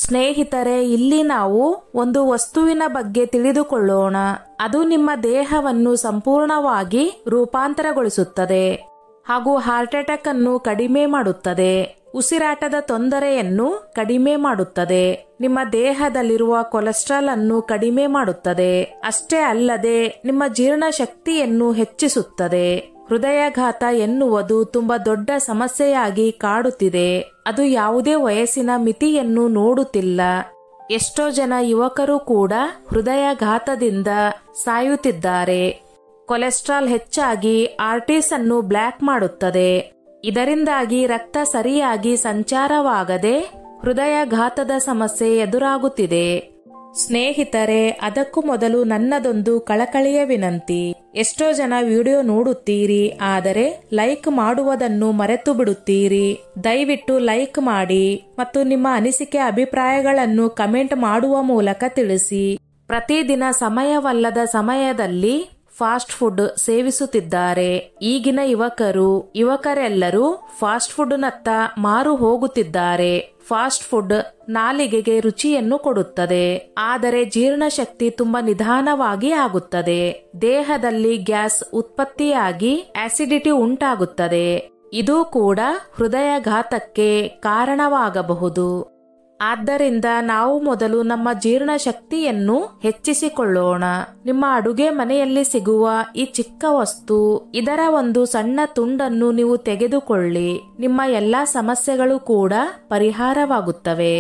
ಸ್ನೇಹಿತರೆ, ಇಲ್ಲಿ ನಾವು ಒಂದು ವಸ್ತುವಿನ ಬಗ್ಗೆ ತಿಳಿದುಕೊಳ್ಳೋಣ. ಅದು ನಿಮ್ಮ ದೇಹವನ್ನು ಸಂಪೂರ್ಣವಾಗಿ ರೂಪಾಂತರಗೊಳಿಸುತ್ತದೆ ಹಾಗೂ ಹಾರ್ಟ್ ಅಟ್ಯಾಕ್ ಅನ್ನು ಕಡಿಮೆ ಮಾಡುತ್ತದೆ. ಉಸಿರಾಟದ ತೊಂದರೆಯನ್ನು ಕಡಿಮೆ ಮಾಡುತ್ತದೆ. ನಿಮ್ಮ ದೇಹದಲ್ಲಿರುವ ಕೊಲೆಸ್ಟ್ರಾಲ್ ಅನ್ನು ಕಡಿಮೆ ಮಾಡುತ್ತದೆ. ಅಷ್ಟೇ ಅಲ್ಲದೆ ನಿಮ್ಮ ಜೀರ್ಣಶಕ್ತಿಯನ್ನು ಹೆಚ್ಚಿಸುತ್ತದೆ. ಹೃದಯಾಘಾತ ಎನ್ನುವುದು ತುಂಬಾ ದೊಡ್ಡ ಸಮಸ್ಯೆಯಾಗಿ ಕಾಡುತ್ತಿದೆ. ಅದು ಯಾವುದೇ ವಯಸ್ಸಿನ ಮಿತಿಯನ್ನು ನೋಡುತ್ತಿಲ್ಲ. ಎಷ್ಟೋ ಜನ ಯುವಕರು ಕೂಡ ಹೃದಯಾಘಾತದಿಂದ ಸಾಯುತ್ತಿದ್ದಾರೆ. ಕೊಲೆಸ್ಟ್ರಾಲ್ ಹೆಚ್ಚಾಗಿ ಆರ್ಟೀಸ್ ಅನ್ನು ಬ್ಲಾಕ್ ಮಾಡುತ್ತದೆ. ಇದರಿಂದಾಗಿ ರಕ್ತ ಸರಿಯಾಗಿ ಸಂಚಾರವಾಗದೆ ಹೃದಯಾಘಾತದ ಸಮಸ್ಯೆ ಎದುರಾಗುತ್ತಿದೆ. ಸ್ನೇಹಿತರೆ, ಅದಕ್ಕೂ ಮೊದಲು ನನ್ನದೊಂದು ಕಳಕಳಿಯ ವಿನಂತಿ. ಎಷ್ಟೋ ಜನ ವಿಡಿಯೋ ನೋಡುತ್ತೀರಿ, ಆದರೆ ಲೈಕ್ ಮಾಡುವುದನ್ನು ಮರೆತು ಬಿಡುತ್ತೀರಿ. ದಯವಿಟ್ಟು ಲೈಕ್ ಮಾಡಿ ಮತ್ತು ನಿಮ್ಮ ಅನಿಸಿಕೆ ಅಭಿಪ್ರಾಯಗಳನ್ನು ಕಮೆಂಟ್ ಮಾಡುವ ಮೂಲಕ ತಿಳಿಸಿ. ಪ್ರತಿದಿನ ಸಮಯವಲ್ಲದ ಸಮಯದಲ್ಲಿ ಫಾಸ್ಟ್ ಫುಡ್ ಸೇವಿಸುತ್ತಿದ್ದಾರೆ. ಈಗಿನ ಯುವಕರೆಲ್ಲರೂ ಫಾಸ್ಟ್ ಫುಡ್ ನತ್ತ ಮಾರು ಹೋಗುತ್ತಿದ್ದಾರೆ. ಫಾಸ್ಟ್ ಫುಡ್ ನಾಲಿಗೆಗೆ ರುಚಿಯನ್ನು ಕೊಡುತ್ತದೆ, ಆದರೆ ಜೀರ್ಣಶಕ್ತಿ ತುಂಬಾ ನಿಧಾನವಾಗಿ ಆಗುತ್ತದೆ. ದೇಹದಲ್ಲಿ ಗ್ಯಾಸ್ ಉತ್ಪತ್ತಿಯಾಗಿ ಆಸಿಡಿಟಿ ಉಂಟಾಗುತ್ತದೆ. ಇದು ಕೂಡ ಹೃದಯಾಘಾತಕ್ಕೆ ಕಾರಣವಾಗಬಹುದು. ಆದ್ದರಿಂದ ನಾವು ಮೊದಲು ನಮ್ಮ ಜೀರ್ಣಶಕ್ತಿಯನ್ನು ಹೆಚ್ಚಿಸಿಕೊಳ್ಳೋಣ. ನಿಮ್ಮ ಅಡುಗೆ ಮನೆಯಲ್ಲಿ ಸಿಗುವ ಈ ಚಿಕ್ಕ ವಸ್ತು, ಇದರ ಒಂದು ಸಣ್ಣ ತುಂಡನ್ನು ನೀವು ತೆಗೆದುಕೊಳ್ಳಿ. ನಿಮ್ಮ ಎಲ್ಲಾ ಸಮಸ್ಯೆಗಳು ಕೂಡ ಪರಿಹಾರವಾಗುತ್ತವೆ.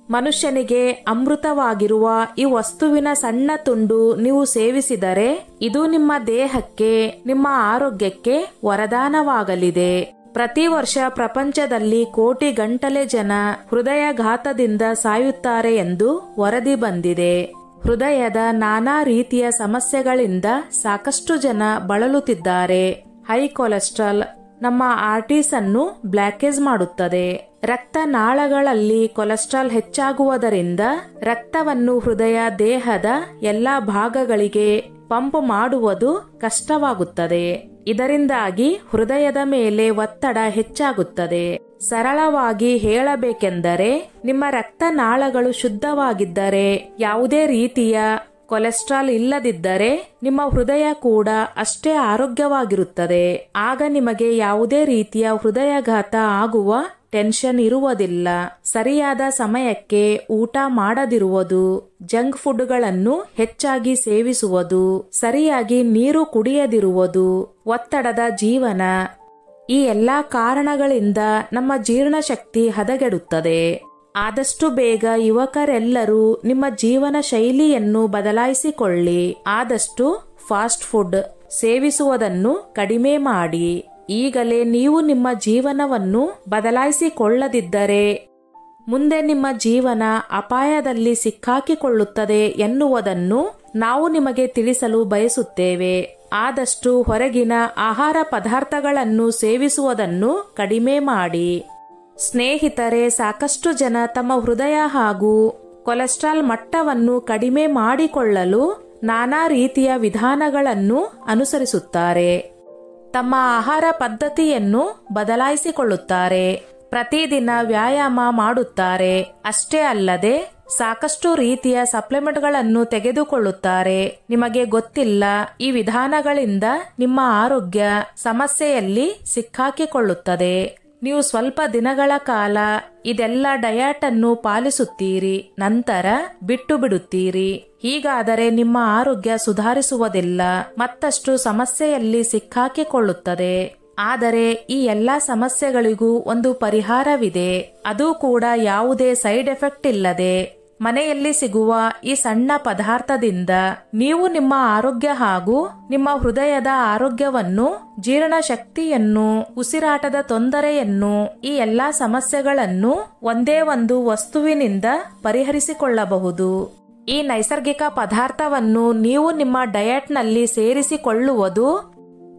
ಮನುಷ್ಯನಿಗೆ ಅಮೃತವಾಗಿರುವ ಈ ವಸ್ತುವಿನ ಸಣ್ಣ ತುಂಡು ನೀವು ಸೇವಿಸಿದರೆ ಇದು ನಿಮ್ಮ ದೇಹಕ್ಕೆ, ನಿಮ್ಮ ಆರೋಗ್ಯಕ್ಕೆ ವರದಾನವಾಗಲಿದೆ. ಪ್ರತಿ ವರ್ಷ ಪ್ರಪಂಚದಲ್ಲಿ ಕೋಟಿ ಗಂಟಲೆ ಜನ ಹೃದಯಾಘಾತದಿಂದ ಸಾಯುತ್ತಾರೆ ಎಂದು ವರದಿ ಬಂದಿದೆ. ಹೃದಯದ ನಾನಾ ರೀತಿಯ ಸಮಸ್ಯೆಗಳಿಂದ ಸಾಕಷ್ಟು ಜನ ಬಳಲುತ್ತಿದ್ದಾರೆ. ಹೈ ಕೊಲೆಸ್ಟ್ರಾಲ್ ನಮ್ಮ ಆರ್ಟೀಸ್ ಅನ್ನು ಬ್ಲಾಕೇಜ್ ಮಾಡುತ್ತದೆ. ರಕ್ತನಾಳಗಳಲ್ಲಿ ಕೊಲೆಸ್ಟ್ರಾಲ್ ಹೆಚ್ಚಾಗುವುದರಿಂದ ರಕ್ತವನ್ನು ಹೃದಯ ದೇಹದ ಎಲ್ಲಾ ಭಾಗಗಳಿಗೆ ಪಂಪ್ ಮಾಡುವುದು ಕಷ್ಟವಾಗುತ್ತದೆ. ಇದರಿಂದಾಗಿ ಹೃದಯದ ಮೇಲೆ ಒತ್ತಡ ಹೆಚ್ಚಾಗುತ್ತದೆ. ಸರಳವಾಗಿ ಹೇಳಬೇಕೆಂದರೆ, ನಿಮ್ಮ ರಕ್ತನಾಳಗಳು ಶುದ್ಧವಾಗಿದ್ದರೆ, ಯಾವುದೇ ರೀತಿಯ ಕೊಲೆಸ್ಟ್ರಾಲ್ ಇಲ್ಲದಿದ್ದರೆ ನಿಮ್ಮ ಹೃದಯ ಕೂಡ ಅಷ್ಟೇ ಆರೋಗ್ಯವಾಗಿರುತ್ತದೆ. ಆಗ ನಿಮಗೆ ಯಾವುದೇ ರೀತಿಯ ಹೃದಯಾಘಾತ ಆಗುವ ಟೆನ್ಷನ್ ಇರುವುದಿಲ್ಲ. ಸರಿಯಾದ ಸಮಯಕ್ಕೆ ಊಟ ಮಾಡದಿರುವುದು, ಜಂಕ್ ಫುಡ್ಗಳನ್ನು ಹೆಚ್ಚಾಗಿ ಸೇವಿಸುವುದು, ಸರಿಯಾಗಿ ನೀರು ಕುಡಿಯದಿರುವುದು, ಒತ್ತಡದ ಜೀವನ, ಈ ಎಲ್ಲಾ ಕಾರಣಗಳಿಂದ ನಮ್ಮ ಜೀರ್ಣಶಕ್ತಿ ಹದಗೆಡುತ್ತದೆ. ಆದಷ್ಟು ಬೇಗ ಯುವಕರೆಲ್ಲರೂ ನಿಮ್ಮ ಜೀವನ ಶೈಲಿಯನ್ನು ಬದಲಾಯಿಸಿಕೊಳ್ಳಿ. ಆದಷ್ಟು ಫಾಸ್ಟ್ ಫುಡ್ ಸೇವಿಸುವುದನ್ನು ಕಡಿಮೆ ಮಾಡಿ. ಈಗಲೇ ನೀವು ನಿಮ್ಮ ಜೀವನವನ್ನು ಬದಲಾಯಿಸಿಕೊಳ್ಳದಿದ್ದರೆ ಮುಂದೆ ನಿಮ್ಮ ಜೀವನ ಅಪಾಯದಲ್ಲಿ ಸಿಕ್ಕಾಕಿಕೊಳ್ಳುತ್ತದೆ ಎನ್ನುವುದನ್ನು ನಾವು ನಿಮಗೆ ತಿಳಿಸಲು ಬಯಸುತ್ತೇವೆ. ಆದಷ್ಟು ಹೊರಗಿನ ಆಹಾರ ಪದಾರ್ಥಗಳನ್ನು ಸೇವಿಸುವುದನ್ನು ಕಡಿಮೆ ಮಾಡಿ. ಸ್ನೇಹಿತರೆ, ಸಾಕಷ್ಟು ಜನ ತಮ್ಮ ಹೃದಯ ಹಾಗೂ ಕೊಲೆಸ್ಟ್ರಾಲ್ ಮಟ್ಟವನ್ನು ಕಡಿಮೆ ಮಾಡಿಕೊಳ್ಳಲು ನಾನಾ ರೀತಿಯ ವಿಧಾನಗಳನ್ನು ಅನುಸರಿಸುತ್ತಾರೆ. ತಮ್ಮ ಆಹಾರ ಪದ್ಧತಿಯನ್ನು ಬದಲಾಯಿಸಿಕೊಳ್ಳುತ್ತಾರೆ. ಪ್ರತಿದಿನ ವ್ಯಾಯಾಮ ಮಾಡುತ್ತಾರೆ. ಅಷ್ಟೇ ಅಲ್ಲದೆ ಸಾಕಷ್ಟು ರೀತಿಯ ಸಪ್ಲಿಮೆಂಟ್ಗಳನ್ನು ತೆಗೆದುಕೊಳ್ಳುತ್ತಾರೆ. ನಿಮಗೆ ಗೊತ್ತಿಲ್ಲ, ಈ ವಿಧಾನಗಳಿಂದ ನಿಮ್ಮ ಆರೋಗ್ಯ ಸಮಸ್ಯೆಯಲ್ಲಿ ಸಿಕ್ಕಾಕಿಕೊಳ್ಳುತ್ತದೆ. ನೀವು ಸ್ವಲ್ಪ ದಿನಗಳ ಕಾಲ ಇದೆಲ್ಲ ಡಯಟ್ ಅನ್ನು ಪಾಲಿಸುತ್ತೀರಿ, ನಂತರ ಬಿಟ್ಟು ಬಿಡುತ್ತೀರಿ. ಹೀಗಾದರೆ ನಿಮ್ಮ ಆರೋಗ್ಯ ಸುಧಾರಿಸುವುದಿಲ್ಲ, ಮತ್ತಷ್ಟು ಸಮಸ್ಯೆಯಲ್ಲಿ ಸಿಕ್ಕಾಕಿಕೊಳ್ಳುತ್ತದೆ. ಆದರೆ ಈ ಎಲ್ಲಾ ಸಮಸ್ಯೆಗಳಿಗೂ ಒಂದು ಪರಿಹಾರವಿದೆ. ಅದು ಕೂಡ ಯಾವುದೇ ಸೈಡ್ ಎಫೆಕ್ಟ್ ಇಲ್ಲದೆ ಮನೆಯಲ್ಲಿ ಸಿಗುವ ಈ ಸಣ್ಣ ಪದಾರ್ಥದಿಂದ ನೀವು ನಿಮ್ಮ ಆರೋಗ್ಯ ಹಾಗೂ ನಿಮ್ಮ ಹೃದಯದ ಆರೋಗ್ಯವನ್ನು, ಜೀರ್ಣಶಕ್ತಿಯನ್ನು, ಉಸಿರಾಟದ ತೊಂದರೆಯನ್ನು, ಈ ಎಲ್ಲಾ ಸಮಸ್ಯೆಗಳನ್ನು ಒಂದೇ ಒಂದು ವಸ್ತುವಿನಿಂದ ಪರಿಹರಿಸಿಕೊಳ್ಳಬಹುದು. ಈ ನೈಸರ್ಗಿಕ ಪದಾರ್ಥವನ್ನು ನೀವು ನಿಮ್ಮ ಡಯಟ್ನಲ್ಲಿ ಸೇರಿಸಿಕೊಳ್ಳುವುದು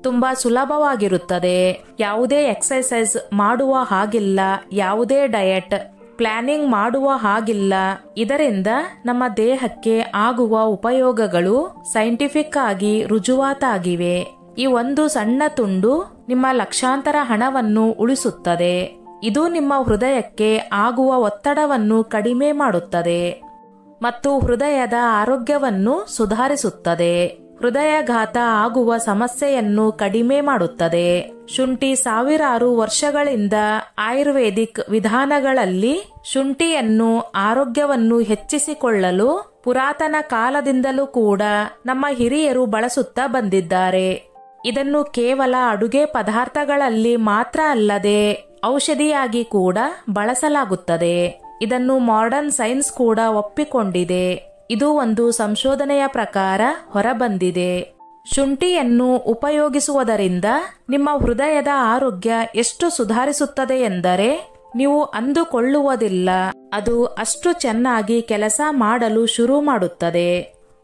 ತುಂಬಾ ಸುಲಭವಾಗಿರುತ್ತದೆ. ಯಾವುದೇ ಎಕ್ಸರ್ಸೈಸ್ ಮಾಡುವ ಹಾಗಿಲ್ಲ, ಯಾವುದೇ ಡಯಟ್ ಪ್ಲಾನಿಂಗ್ ಮಾಡುವ ಹಾಗಿಲ್ಲ. ಇದರಿಂದ ನಮ್ಮ ದೇಹಕ್ಕೆ ಆಗುವ ಉಪಯೋಗಗಳು ಸೈಂಟಿಫಿಕ್ ಆಗಿ ರುಜುವಾತಾಗಿವೆ. ಈ ಒಂದು ಸಣ್ಣ ತುಂಡು ನಿಮ್ಮ ಲಕ್ಷಾಂತರ ಹಣವನ್ನು ಉಳಿಸುತ್ತದೆ. ಇದು ನಿಮ್ಮ ಹೃದಯಕ್ಕೆ ಆಗುವ ಒತ್ತಡವನ್ನು ಕಡಿಮೆ ಮಾಡುತ್ತದೆ ಮತ್ತು ಹೃದಯದ ಆರೋಗ್ಯವನ್ನು ಸುಧಾರಿಸುತ್ತದೆ. ಹೃದಯಾಘಾತ ಆಗುವ ಸಮಸ್ಯೆಯನ್ನು ಕಡಿಮೆ ಮಾಡುತ್ತದೆ. ಶುಂಠಿ ಸಾವಿರಾರು ವರ್ಷಗಳಿಂದ ಆಯುರ್ವೇದಿಕ್ ವಿಧಾನಗಳಲ್ಲಿ ಶುಂಠಿಯನ್ನು ಆರೋಗ್ಯವನ್ನು ಹೆಚ್ಚಿಸಿಕೊಳ್ಳಲು ಪುರಾತನ ಕಾಲದಿಂದಲೂ ಕೂಡ ನಮ್ಮ ಹಿರಿಯರು ಬಳಸುತ್ತಾ ಬಂದಿದ್ದಾರೆ. ಇದನ್ನು ಕೇವಲ ಅಡುಗೆ ಪದಾರ್ಥಗಳಲ್ಲಿ ಮಾತ್ರ ಅಲ್ಲದೆ ಔಷಧಿಯಾಗಿ ಕೂಡ ಬಳಸಲಾಗುತ್ತದೆ. ಇದನ್ನು ಮಾಡರ್ನ್ ಸೈನ್ಸ್ ಕೂಡ ಒಪ್ಪಿಕೊಂಡಿದೆ. ಇದು ಒಂದು ಸಂಶೋಧನೆಯ ಪ್ರಕಾರ ಹೊರಬಂದಿದೆ. ಶುಂಠಿಯನ್ನು ಉಪಯೋಗಿಸುವುದರಿಂದ ನಿಮ್ಮ ಹೃದಯದ ಆರೋಗ್ಯ ಎಷ್ಟು ಸುಧಾರಿಸುತ್ತದೆ ಎಂದರೆ ನೀವು ಅಂದುಕೊಳ್ಳುವುದಿಲ್ಲ. ಅದು ಅಷ್ಟು ಚೆನ್ನಾಗಿ ಕೆಲಸ ಮಾಡಲು ಶುರು ಮಾಡುತ್ತದೆ.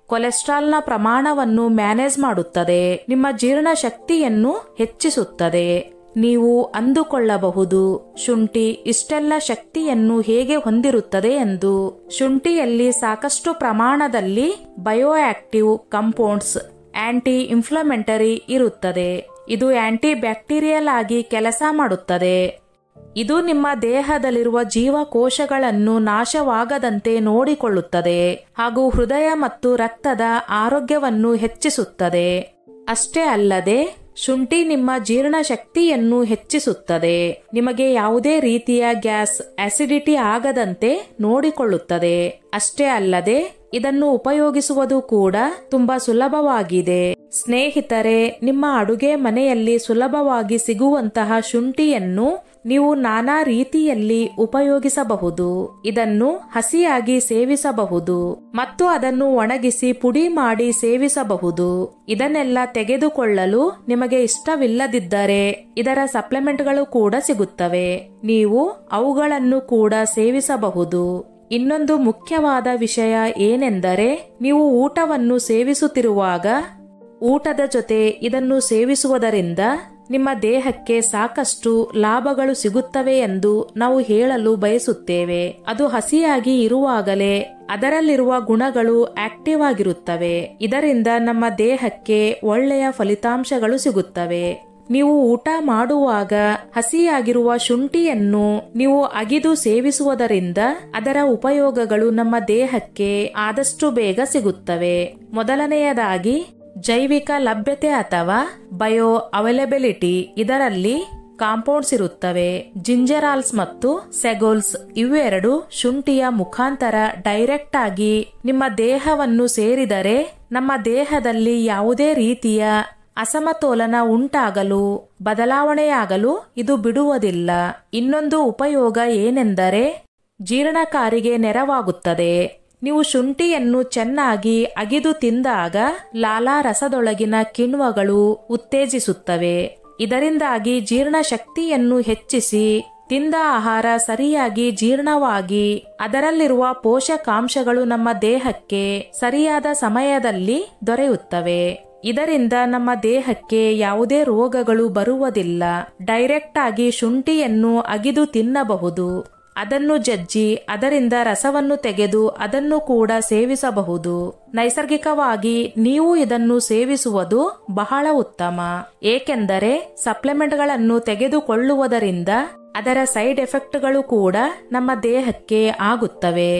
ಕೊಲೆಸ್ಟ್ರಾಲ್ನ ಪ್ರಮಾಣವನ್ನು ಮ್ಯಾನೇಜ್ ಮಾಡುತ್ತದೆ. ನಿಮ್ಮ ಜೀರ್ಣ ಶಕ್ತಿಯನ್ನು ಹೆಚ್ಚಿಸುತ್ತದೆ. ನೀವು ಅಂದುಕೊಳ್ಳಬಹುದು, ಶುಂಠಿ ಇಷ್ಟೆಲ್ಲ ಶಕ್ತಿಯನ್ನು ಹೇಗೆ ಹೊಂದಿರುತ್ತದೆ ಎಂದು. ಶುಂಠಿಯಲ್ಲಿ ಸಾಕಷ್ಟು ಪ್ರಮಾಣದಲ್ಲಿ ಬಯೋಆಕ್ಟಿವ್ ಕಂಪೌಂಡ್ಸ್, ಆಂಟಿ ಇನ್ಫ್ಲಮೆಂಟರಿ ಇರುತ್ತದೆ. ಇದು ಆಂಟಿ ಬ್ಯಾಕ್ಟೀರಿಯಲ್ ಆಗಿ ಕೆಲಸ ಮಾಡುತ್ತದೆ. ಇದು ನಿಮ್ಮ ದೇಹದಲ್ಲಿರುವ ಜೀವಕೋಶಗಳನ್ನು ನಾಶವಾಗದಂತೆ ನೋಡಿಕೊಳ್ಳುತ್ತದೆ ಹಾಗೂ ಹೃದಯ ಮತ್ತು ರಕ್ತದ ಆರೋಗ್ಯವನ್ನು ಹೆಚ್ಚಿಸುತ್ತದೆ. ಅಷ್ಟೇ ಅಲ್ಲದೆ ಶುಂಠಿ ನಿಮ್ಮ ಜೀರ್ಣ ಶಕ್ತಿಯನ್ನು ಹೆಚ್ಚಿಸುತ್ತದೆ. ನಿಮಗೆ ಯಾವುದೇ ರೀತಿಯ ಗ್ಯಾಸ್, ಆಸಿಡಿಟಿ ಆಗದಂತೆ ನೋಡಿಕೊಳ್ಳುತ್ತದೆ. ಅಷ್ಟೇ ಅಲ್ಲದೆ ಇದನ್ನು ಉಪಯೋಗಿಸುವುದು ಕೂಡ ತುಂಬಾ ಸುಲಭವಾಗಿದೆ. ಸ್ನೇಹಿತರೆ, ನಿಮ್ಮ ಅಡುಗೆ ಮನೆಯಲ್ಲಿ ಸುಲಭವಾಗಿ ಸಿಗುವಂತಹ ಶುಂಠಿಯನ್ನು ನೀವು ನಾನಾ ರೀತಿಯಲ್ಲಿ ಉಪಯೋಗಿಸಬಹುದು. ಇದನ್ನು ಹಸಿಯಾಗಿ ಸೇವಿಸಬಹುದು ಮತ್ತು ಅದನ್ನು ಒಣಗಿಸಿ ಪುಡಿ ಮಾಡಿ ಸೇವಿಸಬಹುದು. ಇದನ್ನೆಲ್ಲ ತೆಗೆದುಕೊಳ್ಳಲು ನಿಮಗೆ ಇಷ್ಟವಿಲ್ಲದಿದ್ದರೆ ಇದರ ಸಪ್ಲಿಮೆಂಟ್ಗಳು ಕೂಡ ಸಿಗುತ್ತವೆ. ನೀವು ಅವುಗಳನ್ನು ಕೂಡ ಸೇವಿಸಬಹುದು. ಇನ್ನೊಂದು ಮುಖ್ಯವಾದ ವಿಷಯ ಏನೆಂದರೆ, ನೀವು ಊಟವನ್ನು ಸೇವಿಸುತ್ತಿರುವಾಗ ಊಟದ ಜೊತೆ ಇದನ್ನು ಸೇವಿಸುವುದರಿಂದ ನಿಮ್ಮ ದೇಹಕ್ಕೆ ಸಾಕಷ್ಟು ಲಾಭಗಳು ಸಿಗುತ್ತವೆ ಎಂದು ನಾವು ಹೇಳಲು ಬಯಸುತ್ತೇವೆ. ಅದು ಹಸಿಯಾಗಿ ಇರುವಾಗಲೇ ಅದರಲ್ಲಿರುವ ಗುಣಗಳು ಆಕ್ಟಿವ್ ಆಗಿರುತ್ತವೆ. ಇದರಿಂದ ನಮ್ಮ ದೇಹಕ್ಕೆ ಒಳ್ಳೆಯ ಫಲಿತಾಂಶಗಳು ಸಿಗುತ್ತವೆ. ನೀವು ಊಟ ಮಾಡುವಾಗ ಹಸಿಯಾಗಿರುವ ಶುಂಠಿಯನ್ನು ನೀವು ಅಗಿದು ಸೇವಿಸುವುದರಿಂದ ಅದರ ಉಪಯೋಗಗಳು ನಮ್ಮ ದೇಹಕ್ಕೆ ಆದಷ್ಟು ಬೇಗ ಸಿಗುತ್ತವೆ. ಮೊದಲನೆಯದಾಗಿ ಜೈವಿಕ ಲಭ್ಯತೆ ಅಥವಾ ಬಯೋ ಅವೈಲಬಿಲಿಟಿ. ಇದರಲ್ಲಿ ಕಾಂಪೌಂಡ್ಸ್ ಇರುತ್ತವೆ. ಜಿಂಜರಾಲ್ಸ್ ಮತ್ತು ಸೆಗೋಲ್ಸ್ ಇವೆರಡು ಶುಂಠಿಯ ಮುಖಾಂತರ ಡೈರೆಕ್ಟ್ ಆಗಿ ನಿಮ್ಮ ದೇಹವನ್ನು ಸೇರಿದರೆ ನಮ್ಮ ದೇಹದಲ್ಲಿ ಯಾವುದೇ ರೀತಿಯ ಅಸಮತೋಲನ ಉಂಟಾಗಲು, ಬದಲಾವಣೆಯಾಗಲು ಇದು ಬಿಡುವುದಿಲ್ಲ. ಇನ್ನೊಂದು ಉಪಯೋಗ ಏನೆಂದರೆ ಜೀರ್ಣಕಾರಿಗೆ ನೆರವಾಗುತ್ತದೆ. ನೀವು ಶುಂಠಿಯನ್ನು ಚೆನ್ನಾಗಿ ಅಗಿದು ತಿಂದಾಗ ಲಾಲಾರಸದೊಳಗಿನ ಕಿಣ್ವಗಳು ಉತ್ತೇಜಿಸುತ್ತವೆ. ಇದರಿಂದಾಗಿ ಜೀರ್ಣ ಶಕ್ತಿಯನ್ನು ಹೆಚ್ಚಿಸಿ ತಿಂದ ಆಹಾರ ಸರಿಯಾಗಿ ಜೀರ್ಣವಾಗಿ ಅದರಲ್ಲಿರುವ ಪೋಷಕಾಂಶಗಳು ನಮ್ಮ ದೇಹಕ್ಕೆ ಸರಿಯಾದ ಸಮಯದಲ್ಲಿ ದೊರೆಯುತ್ತವೆ. ಇದರಿಂದ ನಮ್ಮ ದೇಹಕ್ಕೆ ಯಾವುದೇ ರೋಗಗಳು ಬರುವುದಿಲ್ಲ. ಡೈರೆಕ್ಟ್ ಆಗಿ ಶುಂಠಿಯನ್ನು ಅಗಿದು ತಿನ್ನಬಹುದು. ಅದನ್ನು ಜಜ್ಜಿ ಅದರಿಂದ ರಸವನ್ನು ತೆಗೆದು ಅದನ್ನು ಕೂಡ ಸೇವಿಸಬಹುದು. ನೈಸರ್ಗಿಕವಾಗಿ ನೀವು ಇದನ್ನು ಸೇವಿಸುವುದು ಬಹಳ ಉತ್ತಮ. ಏಕೆಂದರೆ ಸಪ್ಲಿಮೆಂಟ್ಗಳನ್ನು ತೆಗೆದುಕೊಳ್ಳುವುದರಿಂದ ಅದರ ಸೈಡ್ ಎಫೆಕ್ಟ್ಗಳು ಕೂಡ ನಮ್ಮ ದೇಹಕ್ಕೆ ಆಗುತ್ತವೆ.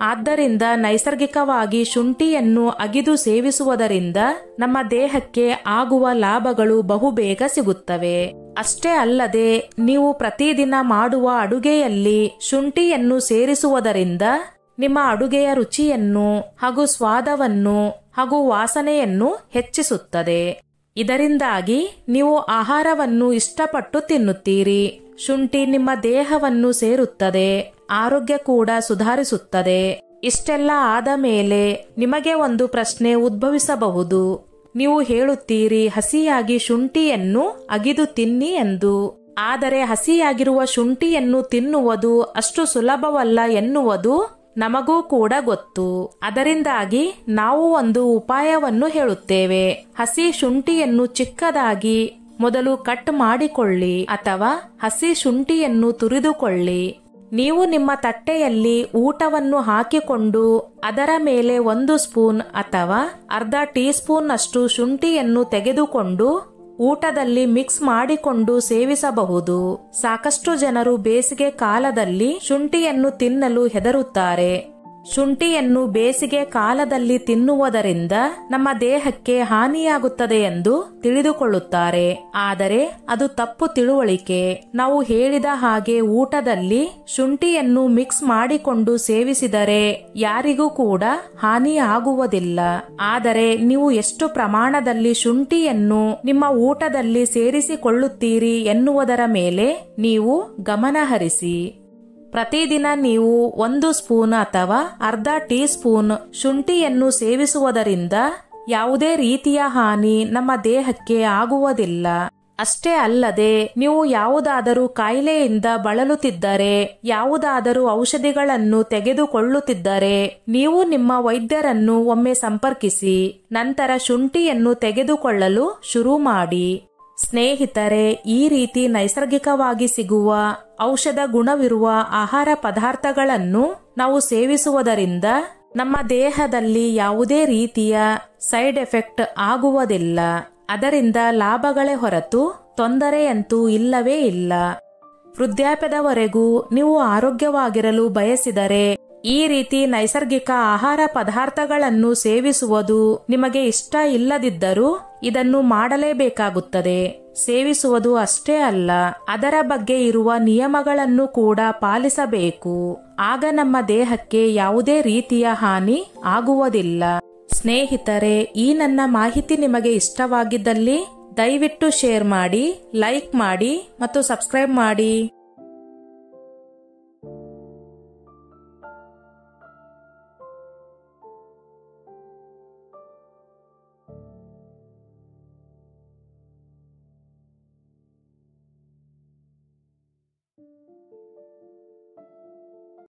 ಆದ್ದರಿಂದ ನೈಸರ್ಗಿಕವಾಗಿ ಶುಂಠಿಯನ್ನು ಅಗಿದು ಸೇವಿಸುವುದರಿಂದ ನಮ್ಮ ದೇಹಕ್ಕೆ ಆಗುವ ಲಾಭಗಳು ಬಹುಬೇಗ ಸಿಗುತ್ತವೆ. ಅಷ್ಟೇ ಅಲ್ಲದೆ ನೀವು ಪ್ರತಿದಿನ ಮಾಡುವ ಅಡುಗೆಯಲ್ಲಿ ಶುಂಠಿಯನ್ನು ಸೇರಿಸುವುದರಿಂದ ನಿಮ್ಮ ಅಡುಗೆಯ ರುಚಿಯನ್ನು ಹಾಗೂ ಸ್ವಾದವನ್ನು ಹಾಗೂ ವಾಸನೆಯನ್ನು ಹೆಚ್ಚಿಸುತ್ತದೆ. ಇದರಿಂದಾಗಿ ನೀವು ಆಹಾರವನ್ನು ಇಷ್ಟಪಟ್ಟು ತಿನ್ನುತ್ತೀರಿ. ಶುಂಠಿ ನಿಮ್ಮ ದೇಹವನ್ನು ಸೇರುತ್ತದೆ, ಆರೋಗ್ಯ ಕೂಡ ಸುಧಾರಿಸುತ್ತದೆ. ಇಷ್ಟೆಲ್ಲ ಆದ ಮೇಲೆ ನಿಮಗೆ ಒಂದು ಪ್ರಶ್ನೆ ಉದ್ಭವಿಸಬಹುದು. ನೀವು ಹೇಳುತ್ತೀರಿ, ಹಸಿಯಾಗಿ ಶುಂಠಿಯನ್ನು ಅಗಿದು ತಿನ್ನಿ ಎಂದು. ಆದರೆ ಹಸಿಯಾಗಿರುವ ಶುಂಠಿಯನ್ನು ತಿನ್ನುವುದು ಅಷ್ಟು ಸುಲಭವಲ್ಲ ಎನ್ನುವುದು ನಮಗೂ ಕೂಡ ಗೊತ್ತು. ಅದರಿಂದಾಗಿ ನಾವು ಒಂದು ಉಪಾಯವನ್ನು ಹೇಳುತ್ತೇವೆ. ಹಸಿ ಶುಂಠಿಯನ್ನು ಚಿಕ್ಕದಾಗಿ ಮೊದಲು ಕಟ್ ಮಾಡಿಕೊಳ್ಳಿ ಅಥವಾ ಹಸಿ ಶುಂಠಿಯನ್ನು ತುರಿದುಕೊಳ್ಳಿ. ನೀವು ನಿಮ್ಮ ತಟ್ಟೆಯಲ್ಲಿ ಊಟವನ್ನು ಹಾಕಿಕೊಂಡು ಅದರ ಮೇಲೆ 1 ಸ್ಪೂನ್ ಅಥವಾ ಅರ್ಧ ಟೀ ಸ್ಪೂನ್ ಅಷ್ಟು ಶುಂಠಿಯನ್ನು ತೆಗೆದುಕೊಂಡು ಊಟದಲ್ಲಿ ಮಿಕ್ಸ್ ಮಾಡಿಕೊಂಡು ಸೇವಿಸಬಹುದು. ಸಾಕಷ್ಟು ಜನರು ಬೇಸಿಗೆ ಕಾಲದಲ್ಲಿ ಶುಂಠಿಯನ್ನು ತಿನ್ನಲು ಹೆದರುತ್ತಾರೆ. ಶುಂಠಿಯನ್ನು ಬೇಸಿಗೆ ಕಾಲದಲ್ಲಿ ತಿನ್ನುವುದರಿಂದ ನಮ್ಮ ದೇಹಕ್ಕೆ ಹಾನಿಯಾಗುತ್ತದೆ ಎಂದು ತಿಳಿದುಕೊಳ್ಳುತ್ತಾರೆ. ಆದರೆ ಅದು ತಪ್ಪು ತಿಳುವಳಿಕೆ. ನಾವು ಹೇಳಿದ ಹಾಗೆ ಊಟದಲ್ಲಿ ಶುಂಠಿಯನ್ನು ಮಿಕ್ಸ್ ಮಾಡಿಕೊಂಡು ಸೇವಿಸಿದರೆ ಯಾರಿಗೂ ಕೂಡ ಹಾನಿ ಆಗುವುದಿಲ್ಲ. ಆದರೆ ನೀವು ಎಷ್ಟು ಪ್ರಮಾಣದಲ್ಲಿ ಶುಂಠಿಯನ್ನು ನಿಮ್ಮ ಊಟದಲ್ಲಿ ಸೇರಿಸಿಕೊಳ್ಳುತ್ತೀರಿ ಎನ್ನುವುದರ ಮೇಲೆ ನೀವು ಗಮನ ಹರಿಸಿ. ಪ್ರತಿದಿನ ನೀವು 1 ಸ್ಪೂನ್ ಅಥವಾ ಅರ್ಧ ಟೀ ಸ್ಪೂನ್ ಶುಂಠಿಯನ್ನು ಸೇವಿಸುವುದರಿಂದ ಯಾವುದೇ ರೀತಿಯ ಹಾನಿ ನಮ್ಮ ದೇಹಕ್ಕೆ ಆಗುವುದಿಲ್ಲ. ಅಷ್ಟೇ ಅಲ್ಲದೆ ನೀವು ಯಾವುದಾದರೂ ಕಾಯಿಲೆಯಿಂದ ಬಳಲುತ್ತಿದ್ದರೆ, ಯಾವುದಾದರೂ ಔಷಧಿಗಳನ್ನು ತೆಗೆದುಕೊಳ್ಳುತ್ತಿದ್ದರೆ ನೀವು ನಿಮ್ಮ ವೈದ್ಯರನ್ನು ಒಮ್ಮೆ ಸಂಪರ್ಕಿಸಿ ನಂತರ ಶುಂಠಿಯನ್ನು ತೆಗೆದುಕೊಳ್ಳಲು ಶುರು ಮಾಡಿ. ಸ್ನೇಹಿತರೆ, ಈ ರೀತಿ ನೈಸರ್ಗಿಕವಾಗಿ ಸಿಗುವ ಔಷಧ ಗುಣವಿರುವ ಆಹಾರ ಪದಾರ್ಥಗಳನ್ನು ನಾವು ಸೇವಿಸುವುದರಿಂದ ನಮ್ಮ ದೇಹದಲ್ಲಿ ಯಾವುದೇ ರೀತಿಯ ಸೈಡ್ ಎಫೆಕ್ಟ್ ಆಗುವುದಿಲ್ಲ. ಅದರಿಂದ ಲಾಭಗಳೇ ಹೊರತು ತೊಂದರೆಯಂತೂ ಇಲ್ಲವೇ ಇಲ್ಲ. ವೃದ್ಧಾಪ್ಯದವರೆಗೂ ನೀವು ಆರೋಗ್ಯವಾಗಿರಲು ಬಯಸಿದರೆ ಈ ರೀತಿ ನೈಸರ್ಗಿಕ ಆಹಾರ ಪದಾರ್ಥಗಳನ್ನು ಸೇವಿಸುವುದು ನಿಮಗೆ ಇಷ್ಟ ಇಲ್ಲದಿದ್ದರೂ ಇದನ್ನು ಮಾಡಲೇಬೇಕಾಗುತ್ತದೆ. ಸೇವಿಸುವುದು ಅಷ್ಟೇ ಅಲ್ಲ, ಅದರ ಬಗ್ಗೆ ಇರುವ ನಿಯಮಗಳನ್ನು ಕೂಡ ಪಾಲಿಸಬೇಕು. ಆಗ ನಮ್ಮ ದೇಹಕ್ಕೆ ಯಾವುದೇ ರೀತಿಯ ಹಾನಿ ಆಗುವುದಿಲ್ಲ. ಸ್ನೇಹಿತರೆ, ಈ ನನ್ನ ಮಾಹಿತಿ ನಿಮಗೆ ಇಷ್ಟವಾಗಿದ್ದಲ್ಲಿ ದಯವಿಟ್ಟು ಶೇರ್ ಮಾಡಿ, ಲೈಕ್ ಮಾಡಿ ಮತ್ತು ಸಬ್ಸ್ಕ್ರೈಬ್ ಮಾಡಿ.